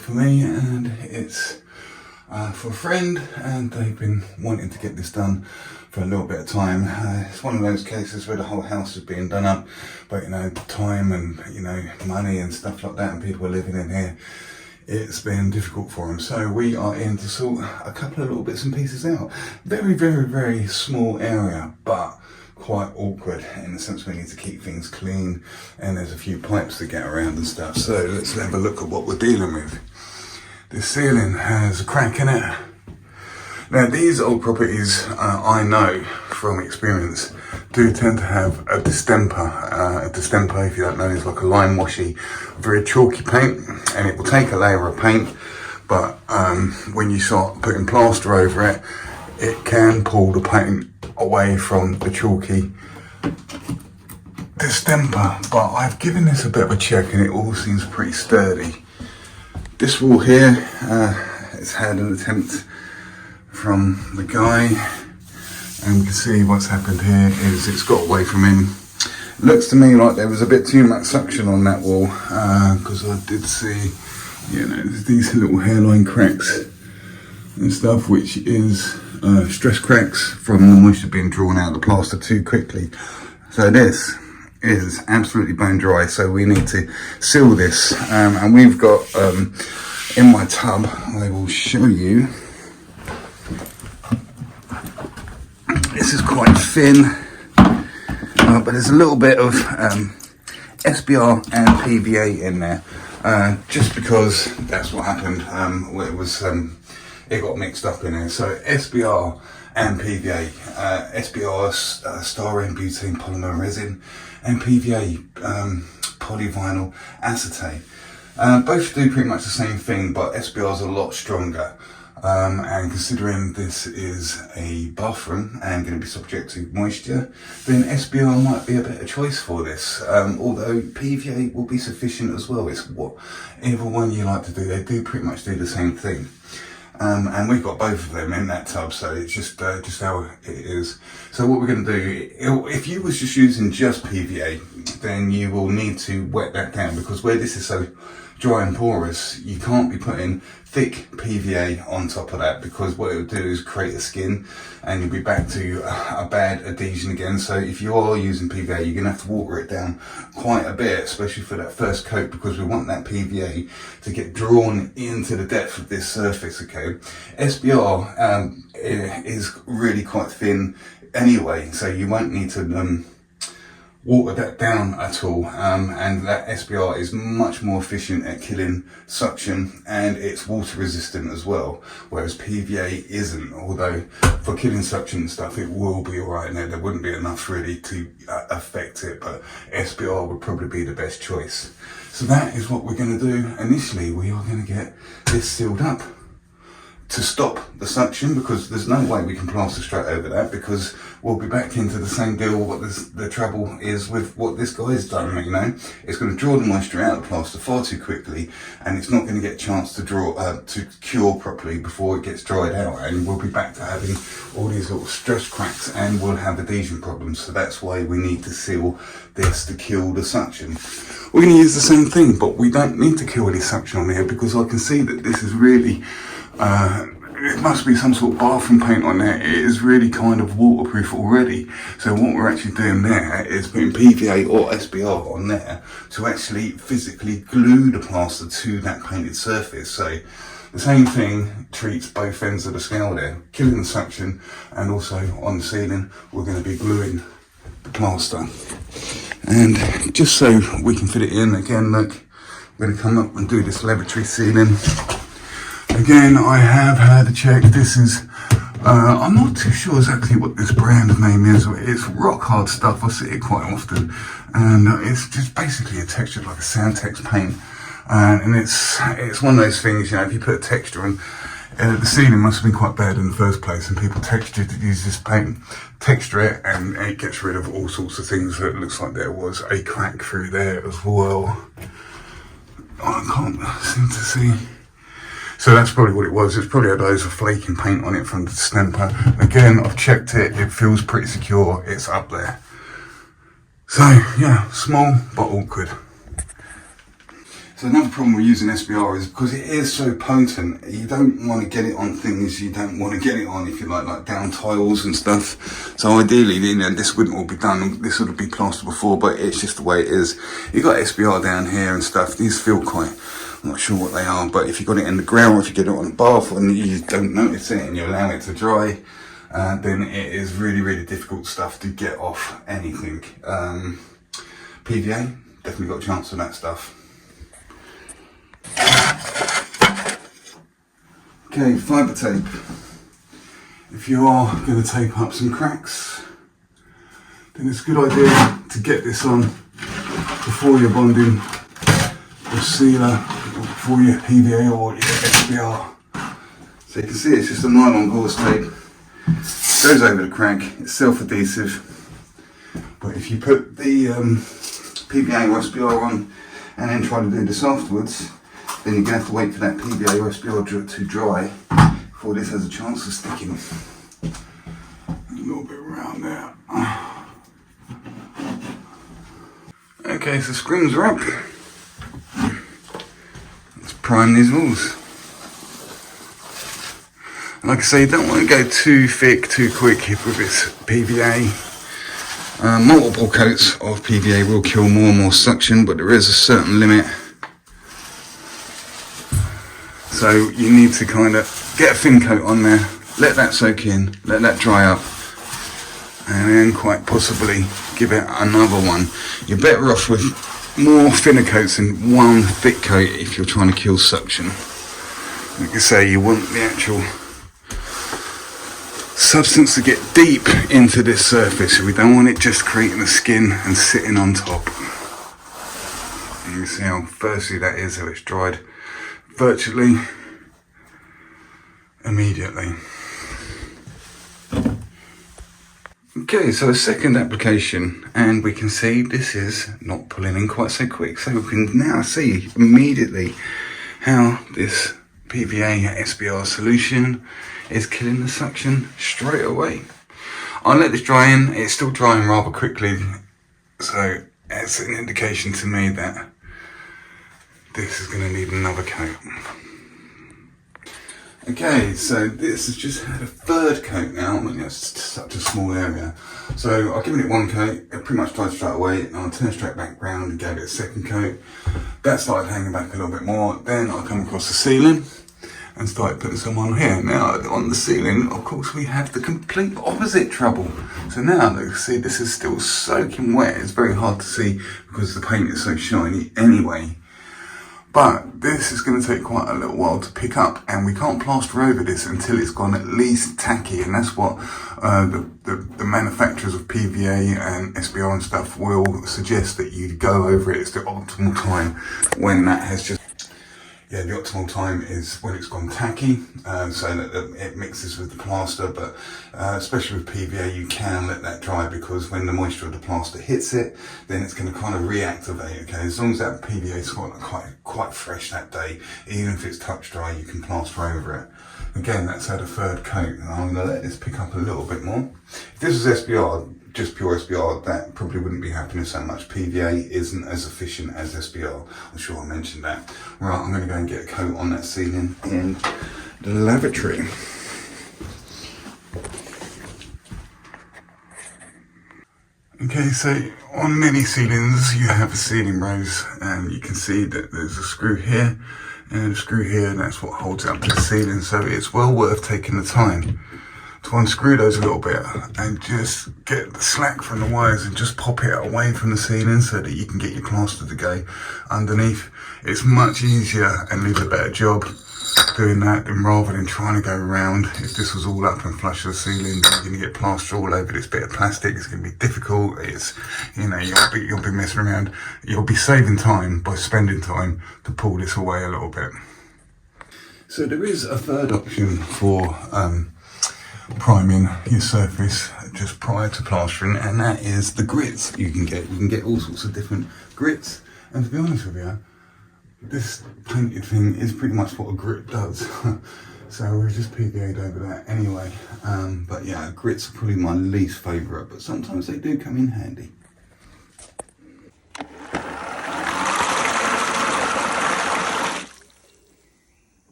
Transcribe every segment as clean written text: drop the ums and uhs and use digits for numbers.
for me, and it's for a friend, and they've been wanting to get this done for a little bit of time. It's one of those cases where the whole house is being done up, but time and money and stuff like that, and people are living in here, it's been difficult for them. So we are in to sort a couple of little bits and pieces out. Very, very, very small area, but quite awkward in the sense we need to keep things clean, and there's a few pipes to get around and stuff. So let's have a look at what we're dealing with. The ceiling has a crack in it. Now these old properties, I know from experience, do tend to have a distemper. A distemper, if you don't know, is like a lime washy, very chalky paint, and it will take a layer of paint, but when you start putting plaster over it, it can pull the paint away from the chalky distemper. But I've given this a bit of a check and it all seems pretty sturdy. This wall here, it's had an attempt from the guy, and you can see what's happened here is it's got away from him. It looks to me like there was a bit too much suction on that wall, because I did see, there's these little hairline cracks and stuff, which is stress cracks from the moisture being drawn out of the plaster too quickly. So this is absolutely bone dry, so we need to seal this, and we've got in my tub, I will show you, this is quite thin, but there's a little bit of SBR and PVA in there, just because that's what happened. It got mixed up in there. So SBR and PVA, SBR styrene butane polymer resin, and PVA polyvinyl acetate. Both do pretty much the same thing, but SBR is a lot stronger. And considering this is a bathroom and going to be subject to moisture, then SBR might be a better choice for this. Although PVA will be sufficient as well. It's whatever one you like to do. They do pretty much do the same thing. And we've got both of them in that tub, so it's just how it is. So what we're going to do, if you was just using just PVA, then you will need to wet that down, because where this is so dry and porous, you can't be putting thick PVA on top of that, because what it will do is create a skin and you'll be back to a bad adhesion again. So if you are using PVA, you're going to have to water it down quite a bit, especially for that first coat, because we want that PVA to get drawn into the depth of this surface, okay? SBR is really quite thin anyway, so you won't need to water that down at all, and that SBR is much more efficient at killing suction, and it's water resistant as well, whereas PVA isn't. Although for killing suction and stuff it will be alright in there wouldn't be enough really to affect it, but SBR would probably be the best choice. So that is what we're going to do. Initially we are going to get this sealed up to stop the suction, because there's no way we can plaster straight over that, because we'll be back into the same deal. What the trouble is with what this guy's done, it's going to draw the moisture out of the plaster far too quickly, and it's not going to get a chance to to cure properly before it gets dried out, and we'll be back to having all these little stress cracks, and we'll have adhesion problems. So that's why we need to seal this to kill the suction. We're going to use the same thing, but we don't need to kill any suction on here, because I can see that this is really it must be some sort of bathroom paint on there. It is really kind of waterproof already. So what we're actually doing there is putting PVA or SBR on there to actually physically glue the plaster to that painted surface. So the same thing treats both ends of the scale there, killing the suction, and also on the ceiling we're going to be gluing the plaster. And just so we can fit it in, again, look, we're going to come up and do this lavatory ceiling. Again, I have had a check. This is, I'm not too sure exactly what this brand name is. It's rock hard stuff. I see it quite often. And it's just basically a texture like a Sandtex paint. And it's one of those things, if you put a texture on, the ceiling must have been quite bad in the first place, and people use this paint, texture it, and it gets rid of all sorts of things. So it looks like there was a crack through there as well. I can't seem to see. So that's probably what it was. It's probably had loads of flaking paint on it from the distemper. Again, I've checked it. It feels pretty secure. It's up there. So yeah, small but awkward. So another problem with using SBR is because it is so potent, you don't want to get it on things you don't want to get it on, if you like down tiles and stuff. So ideally, you know, this wouldn't all be done, this would be plastered before, but it's just the way it is. You've got SBR down here and stuff, these feel quite, I'm not sure what they are, but if you've got it in the ground, or if you get it on the bath and you don't notice it and you allow it to dry, then it is really, really difficult stuff to get off anything. PVA, definitely got a chance on that stuff. Okay, fibre tape. If you are going to tape up some cracks, then it's a good idea to get this on before you're bonding your sealer, or before your PVA or your SBR. So you can see it's just a nylon gauze tape. It goes over the crack, it's self-adhesive. But if you put the PVA or SBR on and then try to do this afterwards, then you're going to have to wait for that PVA or SBR to dry before this has a chance of sticking. A little bit around there. Okay, so screws are up. Let's prime these walls. Like I say, you don't want to go too thick, too quick with this PVA. Multiple coats of PVA will kill more and more suction, but there is a certain limit. So you need to kind of get a thin coat on there, let that soak in, let that dry up, and then quite possibly give it another one. You're better off with more thinner coats than one thick coat if you're trying to kill suction. Like I say, you want the actual substance to get deep into this surface. We don't want it just creating the skin and sitting on top. And you can see how firstly that is, how it's dried virtually immediately. Okay, so a second application, and we can see this is not pulling in quite so quick. So we can now see immediately how this PVA SBR solution is killing the suction straight away. I'll let this dry in. It's still drying rather quickly, so it's an indication to me that this is going to need another coat. Okay, so this has just had a third coat now. I mean, it's such a small area. So I've given it one coat, it pretty much dried straight away, and I turned straight back round and gave it a second coat. That started hanging back a little bit more. Then I come across the ceiling and started putting some on here. Now on the ceiling, of course, we have the complete opposite trouble. So now, you see, this is still soaking wet. It's very hard to see because the paint is so shiny anyway. But this is going to take quite a little while to pick up, and we can't plaster over this until it's gone at least tacky, and that's what the manufacturers of PVA and SBR and stuff will suggest, that you go over it. It's the optimal time when that has just... Yeah, the optimal time is when it's gone tacky, so that it mixes with the plaster, but especially with PVA, you can let that dry, because when the moisture of the plaster hits it, then it's going to kind of reactivate, okay? As long as that PVA is quite fresh that day, even if it's touch dry, you can plaster over it. Again, that's had a third coat, and I'm going to let this pick up a little bit more. If this was SBR, just pure SBR, that probably wouldn't be happening so much. PVA isn't as efficient as SBR. I'm sure I mentioned that. Right, I'm going to go and get a coat on that ceiling in the lavatory. Okay, so on many ceilings you have a ceiling rose, and you can see that there's a screw here and a screw here, and that's what holds up the ceiling. So it's well worth taking the time to unscrew those a little bit and just get the slack from the wires and just pop it away from the ceiling so that you can get your plaster to go underneath. It's much easier and leaves a better job doing that than rather than trying to go around. If this was all up and flush the ceiling, you're going to get plaster all over this bit of plastic. It's going to be difficult. It's, you know, you'll be messing around. You'll be saving time by spending time to pull this away a little bit. So there is a third option for priming your surface just prior to plastering, and that is the grits you can get. You can get all sorts of different grits, and to be honest with you, this painted thing is pretty much what a grit does. So we've just PVA'd over that anyway. But yeah, grits are probably my least favourite, but sometimes they do come in handy.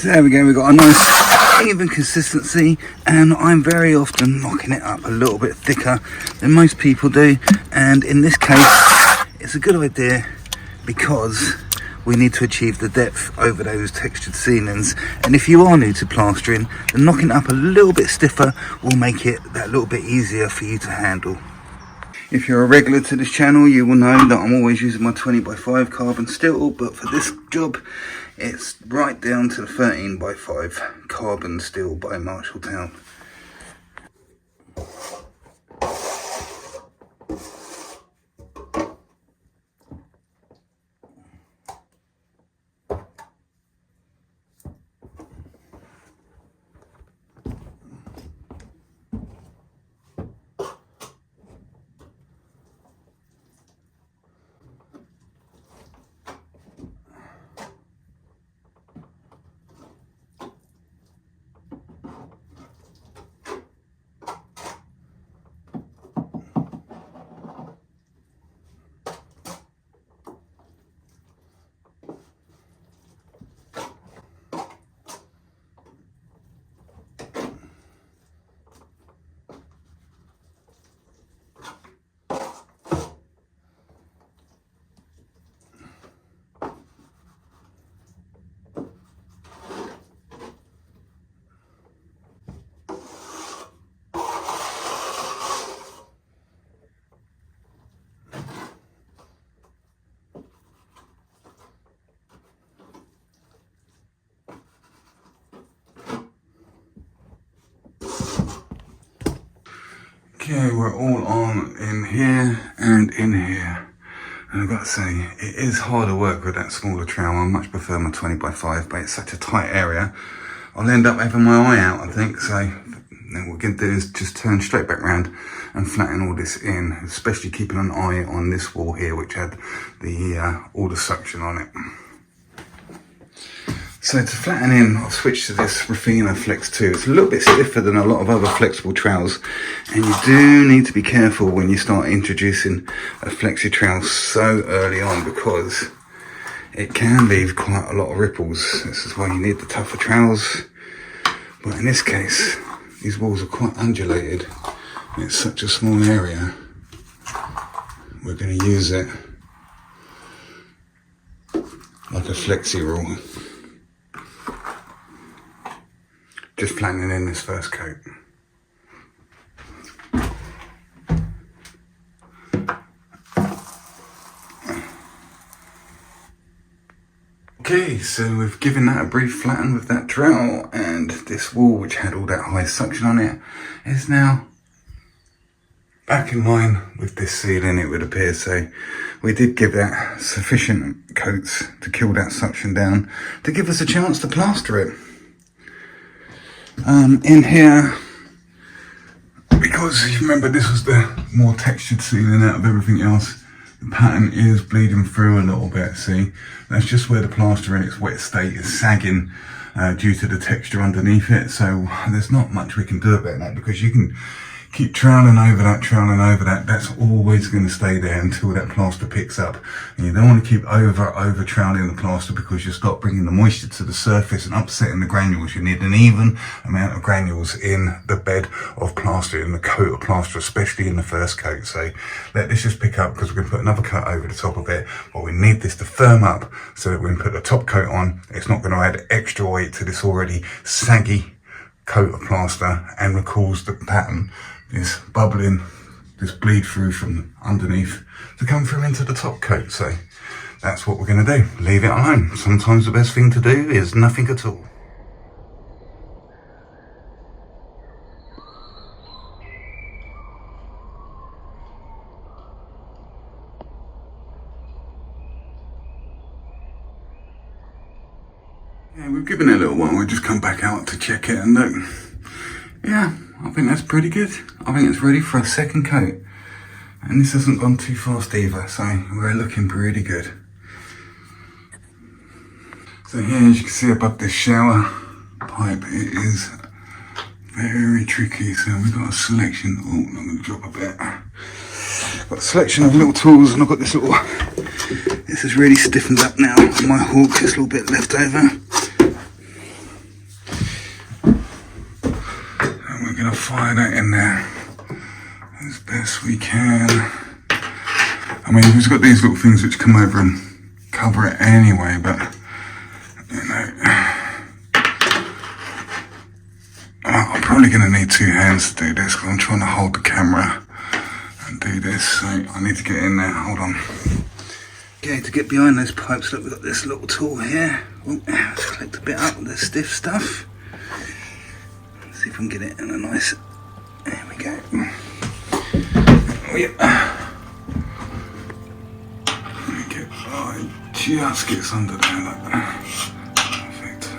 So there we go, we've got a nice even consistency, and I'm very often knocking it up a little bit thicker than most people do, and in this case it's a good idea because we need to achieve the depth over those textured ceilings, and if you are new to plastering, then knocking it up a little bit stiffer will make it that little bit easier for you to handle. If you're a regular to this channel, you will know that I'm always using my 20x5 carbon steel, but for this job it's right down to the 13x5 carbon steel by Marshalltown. Okay, we're all on in here and in here, and I've got to say it is harder work with that smaller trowel. I much prefer my 20x5, but it's such a tight area I'll end up having my eye out, I think. So then what we're going to do is just turn straight back round and flatten all this in, especially keeping an eye on this wall here which had the all the suction on it. So to flatten in, I've switched to this Rafina Flex 2. It's a little bit stiffer than a lot of other flexible trowels, and you do need to be careful when you start introducing a flexi trowel so early on, because it can leave quite a lot of ripples. This is why you need the tougher trowels. But in this case, these walls are quite undulated. It's such a small area. We're going to use it like a flexi rule. Just flattening in this first coat. Okay, so we've given that a brief flatten with that trowel, and this wall which had all that high suction on it is now back in line with this ceiling, it would appear. So we did give that sufficient coats to kill that suction down to give us a chance to plaster it. In here, because you remember this was the more textured ceiling out of everything else, the pattern is bleeding through a little bit. See, that's just where the plaster in its wet state is sagging due to the texture underneath it. So there's not much we can do about that, because you can keep troweling over that, that's always going to stay there until that plaster picks up. And you don't want to keep over troweling the plaster, because you start bringing the moisture to the surface and upsetting the granules. You need an even amount of granules in the bed of plaster, in the coat of plaster, especially in the first coat. So let this just pick up, because we're going to put another coat over the top of it, but we need this to firm up so that when we put the top coat on, it's not going to add extra weight to this already saggy coat of plaster and cause the pattern, this bubbling, this bleed through from underneath, to come through into the top coat. So that's what we're going to do. Leave it alone. Sometimes the best thing to do is nothing at all. Yeah, we've given it a little while. We've just come back out to check it, and look, yeah, I think that's pretty good. I think it's ready for a second coat. And this hasn't gone too fast either, so we're looking pretty good. So here, as you can see above this shower pipe, it is very tricky. So we've got a selection, oh, I'm going to drop a bit. Got a selection of little tools, and I've got this little, this is really stiffened up now. My hook, this little bit left over. fire that in there as best we can. I mean, we've got these little things which come over and cover it anyway, but you know, I'm probably going to need 2 hands to do this because I'm trying to hold the camera and do this, so I need to get in there. Hold on. Okay, to get behind those pipes, look, we've got this little tool here. Oh, let's collect a bit up of the stiff stuff. Let's see if we can get it in a nice, there we go. Oh yeah. Oh, it just gets under there like that. Perfect.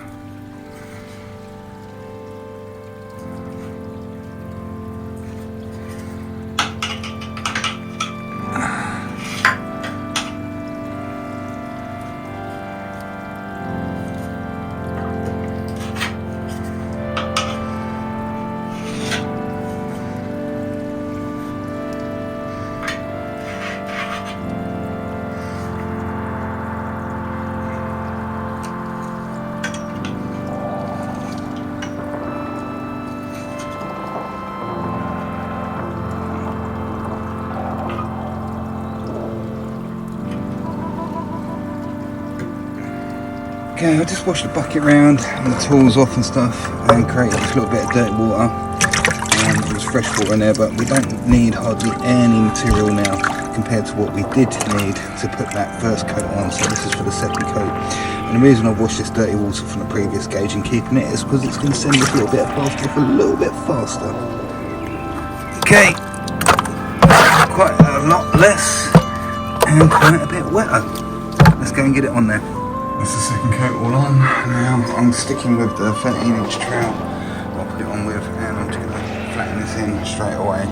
Okay, I just washed the bucket round and the tools off and stuff and created this little bit of dirty water. There's fresh water in there, but we don't need hardly any material now compared to what we did need to put that first coat on. So this is for the second coat. And the reason I've washed this dirty water from the previous gauge and keeping it is because it's going to send this little bit of plaster off a little bit faster. Okay, quite a lot less and quite a bit wetter. Let's go and get it on there. That's the second coat all on. Now I'm sticking with the 13-inch trowel I'll put it on with, and I'm just going to flatten this in straight away.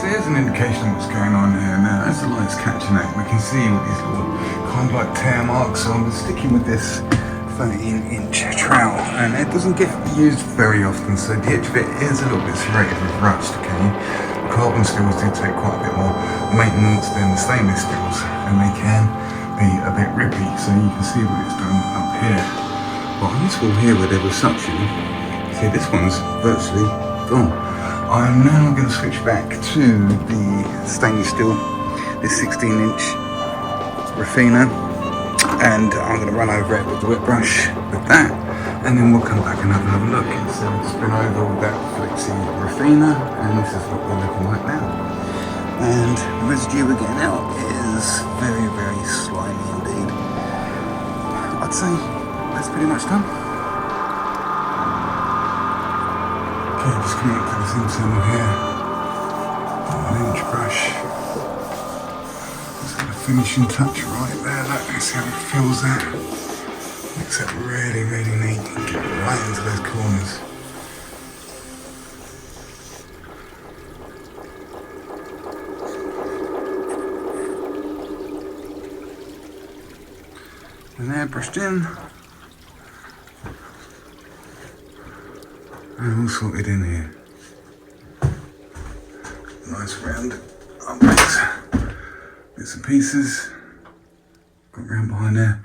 There's an indication of what's going on here now. As the light's catching it, we can see all these little kind of like tear marks. So I'm sticking with this 13-inch trowel, and it doesn't get used very often, so the edge of it is a little bit serrated with rust. Okay, carbon steels do take quite a bit more maintenance than the stainless steels, and they can be a bit rippy. So you can see what it's done up here. But on this wall here where there was suction, see this one's virtually gone. I'm now going to switch back to the stainless steel, this 16-inch Rafina, and I'm going to run over it with the wet brush with that, and then we'll come back and have another look. So it's been over with that flexi Rafina, and this is what we're looking like now. And the residue we're getting out is very, very slimy indeed. I'd say that's pretty much done. Okay, just coming up to this internal here, 1-inch brush. Just got a finishing touch right there. Let's see how it feels that. Makes it really, really neat. Get right into those corners. And there, brushed in. And all sorted in here. Nice round bits and pieces. Got round behind there.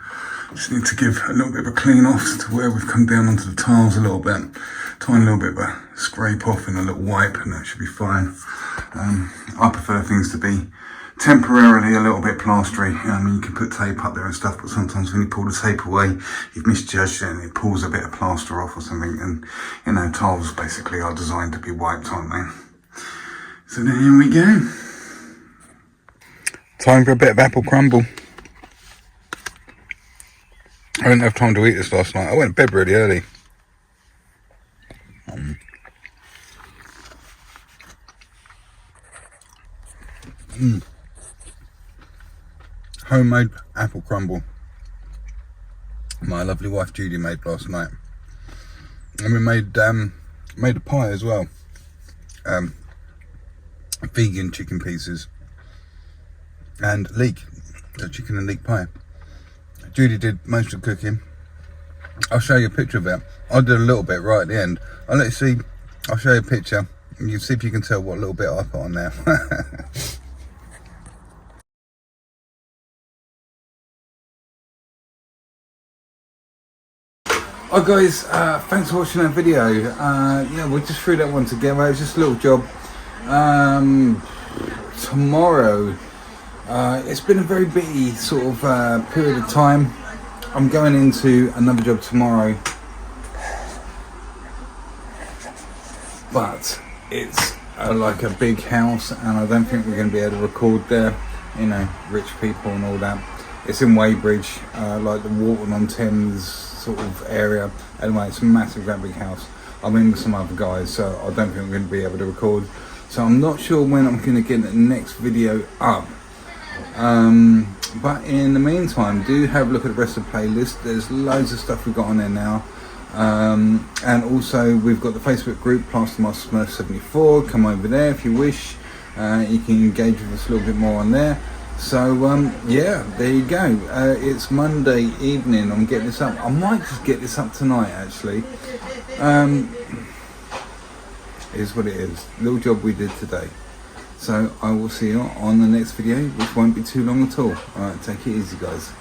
Just need to give a little bit of a clean off to where we've come down onto the tiles a little bit. Tiny little bit of a scrape off and a little wipe, and that should be fine. I prefer things to be temporarily a little bit plastery. I mean, you can put tape up there and stuff, but sometimes when you pull the tape away, you've misjudged it and it pulls a bit of plaster off or something. And you know, tiles basically are designed to be wiped, aren't they? So there we go. Time for a bit of apple crumble. I didn't have time to eat this last night. I went to bed really early. Homemade apple crumble. My lovely wife Judy made last night. And we made a pie as well, vegan chicken pieces and leek, chicken and leek pie. Judy did most of the cooking. I'll show you a picture of it. I did a little bit right at the end. I'll let you see. I'll show you a picture and you see if you can tell what little bit I put on there. Hi guys, thanks for watching that video. Yeah, we just threw that one together. It's just a little job. Tomorrow, it's been a very busy sort of period of time. I'm going into another job tomorrow, but it's like a big house, and I don't think we're going to be able to record there. You know, rich people and all that. It's in Weybridge, like the Walton-on-Thames sort of area. Anyway, it's a massive, great big house. I'm in with some other guys, so I don't think I'm going to be able to record. So I'm not sure when I'm going to get the next video up. But in the meantime, do have a look at the rest of the playlist. There's loads of stuff we've got on there now. And also we've got the Facebook group, Plaster 74. Come over there if you wish. You can engage with us a little bit more on there. So yeah, there you go. It's Monday evening. I'm getting this up. I might just get this up tonight actually. It is what it is. Little job we did today. So I will see you on the next video, which won't be too long at all. Alright, take it easy guys.